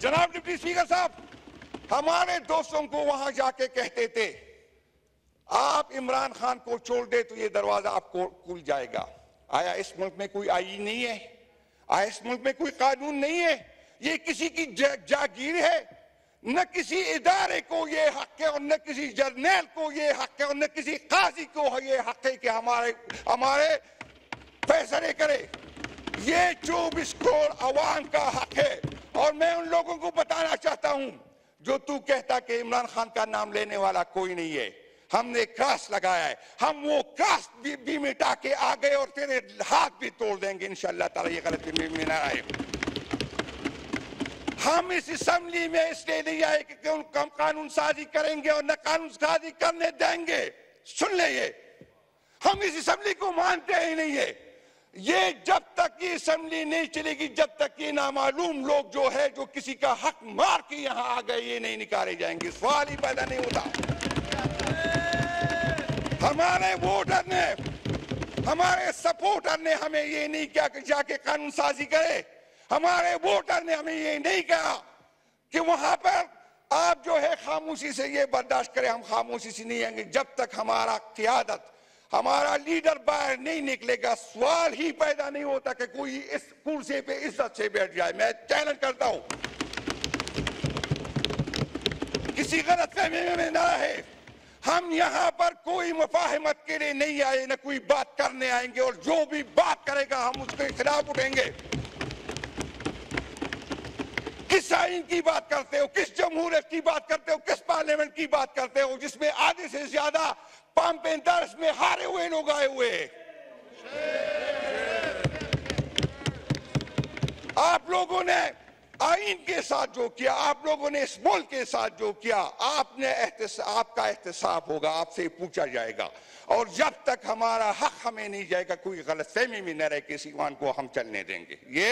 जनाब deputy speaker साहब, हमारे दोस्तों को वहां जाके कहते थे आप इमरान खान को छोड़ दे तो ये दरवाजा आपको खुल जाएगा। आया इस मुल्क में कोई आईन नहीं है? आया इस मुल्क में कोई कानून नहीं है? ये किसी की जागीर है? न किसी इदारे को ये हक है और न किसी जर्नल को ये हक है और न किसी काजी को ये हक है कि हमारे फैसले करे। ये 24 करोड़ अवाम का हक है। और मैं उन लोगों को बताना चाहता हूं जो तू कहता कि इमरान खान का नाम लेने वाला कोई नहीं है। हमने क्रॉस लगाया है, हम वो क्रॉस भी मिटा के आ गए और तेरे हाथ भी तोड़ देंगे इंशाअल्लाह ताला, ये गलती में ना आए। हम इस असेंबली में इसलिए नहीं आए कि हम कानून साजी करेंगे और न कानून साजी करने देंगे। सुन ले, ये हम इस असेंबली को मानते ही नहीं है। ये जब तक ये असेंबली नहीं चलेगी, जब तक ये नामालूम लोग जो है जो किसी का हक मार के यहाँ आ गए, ये नहीं निकाले जाएंगे। सवाल ही पैदा नहीं होता। हमारे वोटर ने, हमारे सपोर्टर ने हमें ये नहीं किया कि जाके कानून साजी करे। हमारे वोटर ने हमें ये नहीं कहा कि वहां पर आप जो है खामोशी से ये बर्दाश्त करें। हम खामोशी से नहीं आएंगे जब तक हमारा क़यादत, हमारा लीडर बाहर नहीं निकलेगा। सवाल ही पैदा नहीं होता कि कोई इस कुर्सी पे इज्जत से बैठ जाए। मैं चैलेंज करता हूं, किसी गलतफहमी में ना है। हम यहाँ पर कोई मुफाहमत के लिए नहीं आए, न कोई बात करने आएंगे और जो भी बात करेगा हम उसके खिलाफ उठेंगे। किस आइन की बात करते हो, किस जमहूरियत की बात करते हो, किस पार्लियामेंट की बात करते हो जिसमें आधे से ज्यादा पंप एंड दर्स में हारे हुए लोग आए हुए हैं। आप लोगों ने आइन के साथ जो किया, आप लोगों ने इस मुल्क के साथ जो किया, आपका एहतसाब होगा, आपसे पूछा जाएगा। और जब तक हमारा हक हमें नहीं जाएगा, कोई गलतफहमी में न रहे किसी को हम चलने देंगे। ये